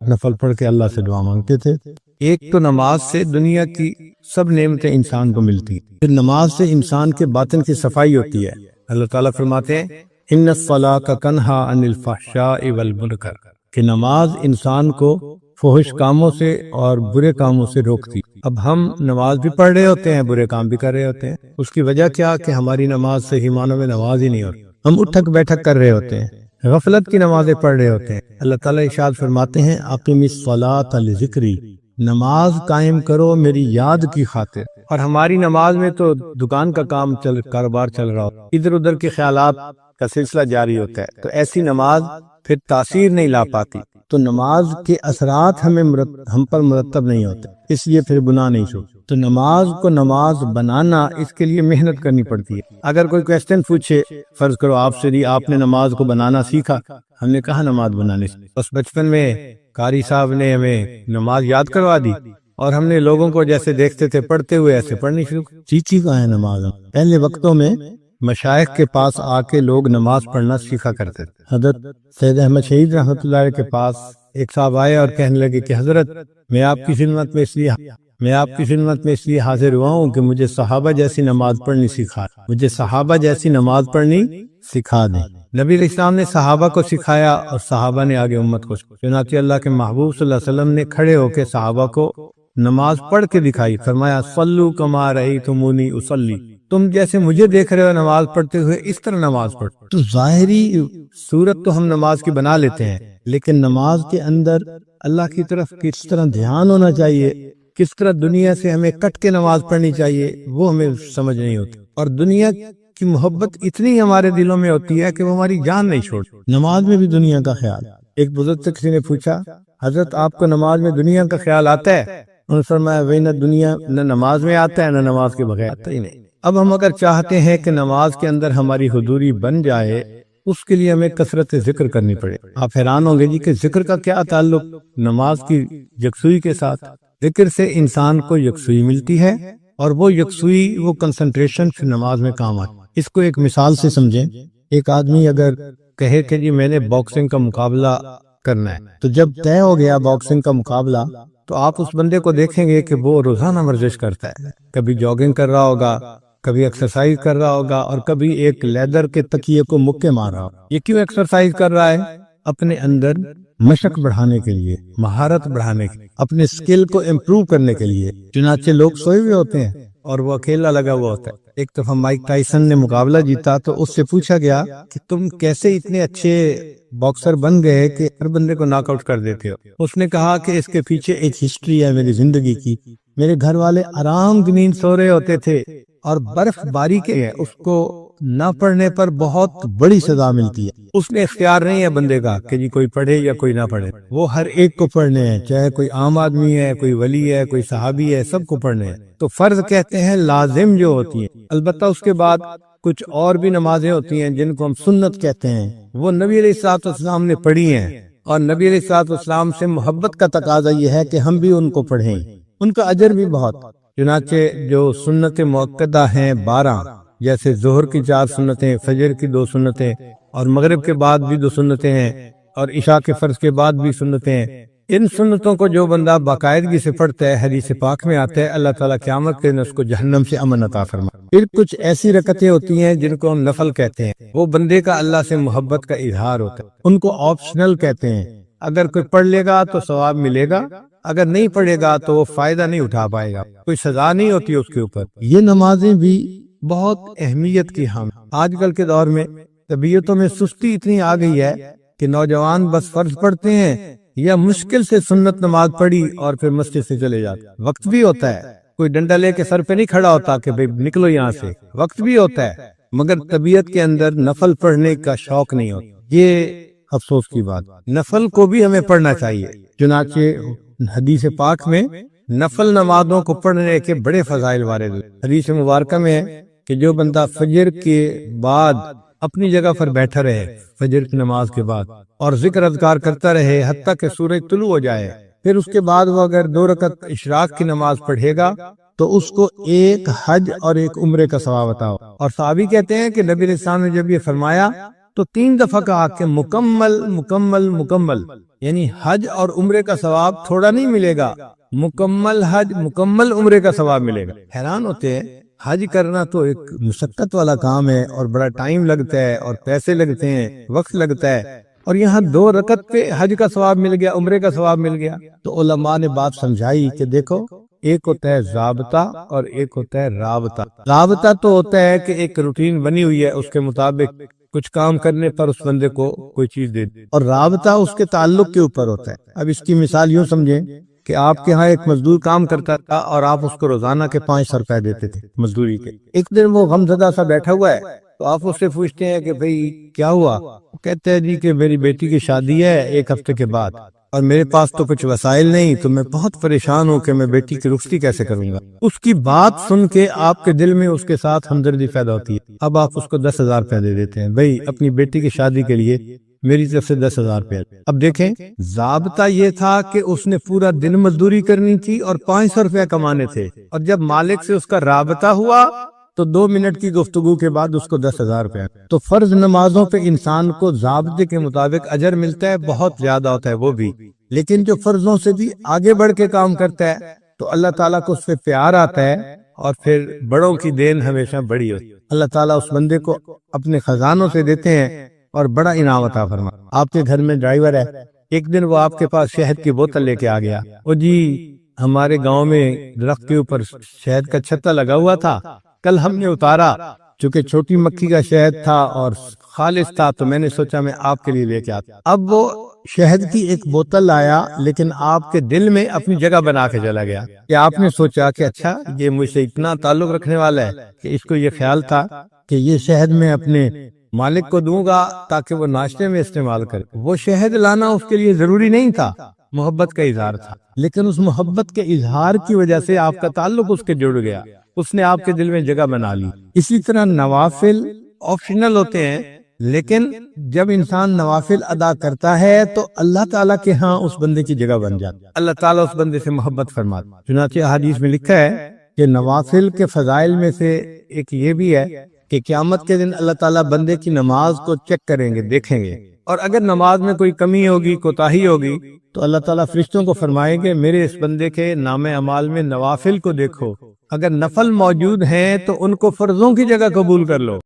نفل پڑھ کے اللہ سے دعا مانگتے تھے۔ ایک تو نماز سے دنیا کی سب نعمتیں انسان کو ملتی ہیں، پھر نماز سے انسان کے باطن کی صفائی ہوتی ہے۔ اللہ تعالیٰ فرماتے ہیں ان الصلاۃ تنہی عن الفحشاء والمنکر، کہ نماز انسان کو فحش کاموں سے اور برے کاموں سے روکتی۔ اب ہم نماز بھی پڑھ رہے ہوتے ہیں، برے کام بھی کر رہے ہوتے ہیں۔ اس کی وجہ کیا کہ ہماری نماز صحیح معنوں میں نماز ہی نہیں ہوتی، ہم اٹھک بیٹھک کر رہے ہوتے ہیں، غفلت کی نمازیں پڑھ رہے ہوتے ہیں۔ اللہ تعالیٰ ارشاد فرماتے ہیں اقم الصلاۃ لذکری، نماز قائم کرو میری یاد کی خاطر۔ اور ہماری نماز میں تو دکان کا کام کاروبار چل رہا ہو، ادھر ادھر کے خیالات کا سلسلہ جاری ہوتا ہے، تو ایسی نماز پھر تاثیر نہیں لا پاتی، تو نماز کے اثرات ہم پر مرتب نہیں ہوتے، اس لیے پھر گناہ نہیں چھوڑ۔ تو نماز کو نماز بنانا، اس کے لیے محنت کرنی پڑتی ہے۔ اگر کوئی کویسچن پوچھے، فرض کرو آپ سے دی آپ نے نماز کو بنانا سیکھا، ہم نے کہا نماز بنانے سے، بس بچپن میں قاری صاحب نے ہمیں نماز یاد کروا دی اور ہم نے لوگوں کو جیسے دیکھتے تھے پڑھتے ہوئے ایسے پڑھنی شروع۔ سیکھی کہاں ہے نماز؟ پہلے وقتوں میں مشائخ کے پاس آ کے لوگ نماز پڑھنا سیکھا کرتے تھے۔ حضرت سید احمد شہید رحمۃ اللہ علیہ کے پاس ایک صاحب آئے اور کہنے لگے کہ حضرت میں آپ کی خدمت میں اس لیے حاضر ہوا ہوں کہ مجھے صحابہ جیسی نماز پڑھنی سکھا دیں۔ نبی علیہ السلام نے صحابہ کو سکھایا اور صحابہ نے آگے امت کو، چنانچہ اللہ کے محبوب صلی اللہ علیہ وسلم نے کھڑے ہو کے صحابہ کو نماز پڑھ کے دکھائی، فرمایا صلو کما رأیتمونی اصلی، تم جیسے مجھے دیکھ رہے ہو نماز پڑھتے ہوئے اس طرح نماز پڑھ۔ تو ظاہری صورت تو ہم نماز کی بنا لیتے ہیں، لیکن نماز کے اندر اللہ کی طرف کس طرح دھیان ہونا چاہیے، کس طرح دنیا سے ہمیں کٹ کے نماز پڑھنی چاہیے، وہ ہمیں سمجھ نہیں ہوتی۔ اور دنیا کی محبت اتنی ہمارے دلوں میں ہوتی ہے کہ وہ ہماری جان نہیں چھوڑتی۔ نماز میں بھی دنیا کا خیال۔ ایک بزرگ سے کسی نے پوچھا حضرت آپ کو نماز میں دنیا کا خیال آتا ہے؟ انہوں نے فرمایا وہی نہ دنیا نہ نماز میں آتا ہے، نہ نماز کے بغیر آتا ہی نہیں۔ اب ہم اگر چاہتے ہیں کہ نماز کے اندر ہماری حضوری بن جائے، اس کے لیے ہمیں کثرت ذکر کرنی پڑے۔ آپ حیران ہوں گے جی کہ ذکر کا کیا تعلق نماز کی یکسوئی کے ساتھ؟ ذکر سے انسان کو یکسوئی ملتی ہے، اور وہ یکسوئی، وہ کنسنٹریشن پھر نماز میں کام آتی۔ اس کو ایک مثال سے سمجھیں۔ ایک آدمی اگر کہے کہ جی میں نے باکسنگ کا مقابلہ کرنا ہے، تو جب طے ہو گیا باکسنگ کا مقابلہ، تو آپ اس بندے کو دیکھیں گے کہ وہ روزانہ ورزش کرتا ہے، کبھی جاگنگ کر رہا ہوگا، کبھی ایکسرسائز کر رہا ہوگا، اور کبھی ایک لیدر کے تکیے کو مکے مار رہا ہوگا۔ یہ کیوں ایکسرسائز کر رہا ہے؟ اپنے اندر مشق بڑھانے کے لیے، مہارت بڑھانے کے لیے، اپنے سکل کو امپروو کرنے کے لیے۔ چنانچہ لوگ سوئے ہوئے ہوتے ہیں اور وہ اکیلا لگا ہوا ہوتا ہے۔ ایک دفعہ مائک ٹائسن نے مقابلہ جیتا تو اس سے پوچھا گیا کہ تم کیسے اتنے اچھے باکسر بن گئے کہ ہر بندے کو ناک آؤٹ کر دیتے ہو؟ اس نے کہا کہ اس کے پیچھے ایک ہسٹری ہے میری زندگی کی۔ میرے گھر والے آرام کی نیند سو رہے ہوتے تھے، اور برف باری کے ہے، اس کو نہ پڑھنے پر بہت بڑی سزا ملتی ہے۔ اس نے اختیار نہیں ہے بندے کا کہ جی کوئی پڑھے یا کوئی نہ پڑھے، وہ ہر ایک کو پڑھنے ہیں، چاہے کوئی عام آدمی ہے، کوئی ولی ہے، کوئی صحابی ہے، سب کو پڑھنے ہیں۔ تو فرض کہتے ہیں لازم جو ہوتی ہیں، البتہ اس کے بعد کچھ اور بھی نمازیں ہوتی ہیں جن کو ہم سنت کہتے ہیں، وہ نبی علیہ الصلوۃ والسلام نے پڑھی ہیں، اور نبی علیہ الصلوۃ والسلام سے محبت کا تقاضا یہ ہے کہ ہم بھی ان کو پڑھیں، ان کا اجر بھی بہت۔ چنانچہ جو سنت مؤکدہ ہیں 12، جیسے ظہر کی 4 سنتیں، فجر کی 2 سنتیں، اور مغرب کے بعد بھی 2 سنتیں ہیں، اور عشاء کے فرض کے بعد بھی سنتیں ہیں۔ ان سنتوں کو جو بندہ باقاعدگی سے پڑھتا ہے، حدیث پاک میں آتا ہے اللہ تعالیٰ قیامت کے دن اس کو جہنم سے امن عطا فرمائے۔ پھر کچھ ایسی رکعتیں ہوتی ہیں جن کو ہم نفل کہتے ہیں، وہ بندے کا اللہ سے محبت کا اظہار ہوتا ہے، ان کو آپشنل کہتے ہیں۔ اگر کوئی پڑھ لے گا تو ثواب ملے گا، اگر نہیں پڑھے گا تو وہ فائدہ نہیں اٹھا پائے گا، کوئی سزا نہیں ہوتی اس کے اوپر۔ یہ نمازیں بھی بہت اہمیت کی حامل۔ آج کل کے دور میں طبیعتوں میں سستی اتنی آ گئی ہے کہ نوجوان بس فرض پڑھتے ہیں یا مشکل سے سنت نماز پڑھی اور پھر مسجد سے چلے جاتے۔ وقت بھی ہوتا ہے، کوئی ڈنڈا لے کے سر پہ نہیں کھڑا ہوتا کہ بھئی نکلو یہاں سے، وقت بھی ہوتا ہے، مگر طبیعت کے اندر نفل پڑھنے کا شوق نہیں ہوتا۔ یہ افسوس کی بات۔ نفل کو بھی ہمیں پڑھنا چاہیے، چنانچہ حدیث پاک میں نفل نمازوں کو پڑھنے کے بڑے فضائل وارد ہیں۔ حدیث مبارکہ میں ہے کہ جو بندہ فجر کے بعد اپنی جگہ پر بیٹھا رہے، فجر کی نماز کے بعد، اور ذکر اذکار کرتا رہے حتیٰ کہ سورج طلوع ہو جائے، پھر اس کے بعد وہ اگر 2 رکعت اشراق کی نماز پڑھے گا تو اس کو 1 حج اور 1 عمرے کا ثواب عطا ہو۔ اور صحابی کہتے ہیں کہ نبی علیہ السلام نے جب یہ فرمایا تو 3 دفعہ کہا کہ مکمل مکمل مکمل، یعنی حج اور عمرے کا ثواب تھوڑا نہیں ملے گا، مکمل حج مکمل عمرے کا ثواب ملے گا۔ حیران ہوتے ہیں، حج کرنا تو ایک مشقت والا کام ہے اور بڑا ٹائم لگتا ہے اور پیسے لگتے ہیں، وقت لگتا ہے، اور یہاں 2 رکعت پہ حج کا ثواب مل گیا، عمرے کا ثواب مل گیا۔ تو علماء نے بات سمجھائی کہ دیکھو، ایک ہوتا ہے ضابطہ اور ایک ہوتا ہے رابطہ۔ رابطہ تو ہوتا ہے کہ ایک روٹین بنی ہوئی ہے، اس کے مطابق کچھ کام کرنے پر اس بندے کو کوئی چیز دے دی، اور رابطہ اس کے تعلق کے اوپر ہوتا ہے۔ اب اس کی مثال یوں سمجھیں کہ آپ کے ہاں ایک مزدور کام کرتا تھا اور آپ اس کو روزانہ کے 500 روپے دیتے تھے مزدوری کے۔ ایک دن وہ غمزدہ سا بیٹھا ہوا ہے، تو آپ اس سے پوچھتے ہیں کہ بھئی کیا ہوا؟ وہ کہتے ہیں جی کہ میری بیٹی کی شادی ہے 1 ہفتے کے بعد، اور میرے پاس تو کچھ وسائل نہیں، تو میں بہت پریشان ہوں کہ میں بیٹی کی رخصتی کیسے کروں گا۔ اس کی بات سن کے آپ کے دل میں اس کے ساتھ ہمدردی پیدا ہوتی ہے۔ اب آپ اس کو 10,000 روپے دے دیتے ہیں، بھئی اپنی بیٹی کی شادی کے لیے میری طرف سے 10,000 روپے۔ اب دیکھیں، ضابطہ یہ تھا کہ اس نے پورا دن مزدوری کرنی تھی اور 500 روپے کمانے تھے، اور جب مالک سے اس کا رابطہ ہوا تو 2 منٹ کی گفتگو کے بعد اس کو 10,000 روپے۔ تو فرض نمازوں پہ انسان کو ضابطے کے مطابق اجر ملتا ہے، بہت زیادہ ہوتا ہے وہ بھی، لیکن جو فرضوں سے بھی آگے بڑھ کے کام کرتا ہے تو اللہ تعالیٰ کو اس سے پیار آتا ہے، اور پھر بڑوں کی دین ہمیشہ بڑی ہوتی ہے۔ اللہ تعالیٰ اس بندے کو اپنے خزانوں سے دیتے ہیں اور بڑا انعام عطا فرما۔ آپ کے گھر میں ڈرائیور ہے، ایک دن وہ آپ کے پاس شہد کی بوتل لے کے آ گیا، وہ جی ہمارے گاؤں میں درخت کے اوپر شہد کا چھتا لگا ہوا تھا، کل ہم نے اتارا، چونکہ چھوٹی مکھی کا شہد تھا اور خالص تھا، تو میں نے سوچا میں آپ کے لیے لے کے آتا۔ اب وہ شہد کی ایک بوتل لایا، لیکن آپ کے دل میں اپنی جگہ بنا کے چلا گیا کہ آپ نے سوچا کہ اچھا یہ مجھ سے اتنا تعلق رکھنے والا ہے کہ اس کو یہ خیال تھا کہ یہ شہد میں اپنے مالک کو دوں گا تاکہ وہ ناشتے میں استعمال کرے۔ وہ شہد لانا اس کے لیے ضروری نہیں تھا، محبت کا اظہار تھا، لیکن اس محبت کے اظہار کی وجہ سے آپ کا تعلق اس کے جڑ گیا، اس نے آپ کے دل میں جگہ بنا لی۔ اسی طرح نوافل آپشنل ہوتے ہیں، لیکن جب انسان نوافل ادا کرتا ہے تو اللہ تعالیٰ کے ہاں اس بندے کی جگہ بن جاتی، اللہ تعالیٰ اس بندے سے محبت فرماتا۔ چنانچہ حدیث میں لکھا ہے کہ نوافل کے فضائل میں سے ایک یہ بھی ہے کہ قیامت کے دن اللہ تعالیٰ بندے کی نماز کو چیک کریں گے، دیکھیں گے، اور اگر نماز میں کوئی کمی ہوگی، کوتاہی ہوگی، تو اللہ تعالیٰ فرشتوں کو فرمائیں گے میرے اس بندے کے نام اعمال میں نوافل کو دیکھو، اگر نفل موجود ہیں تو ان کو فرضوں کی جگہ قبول کر لو۔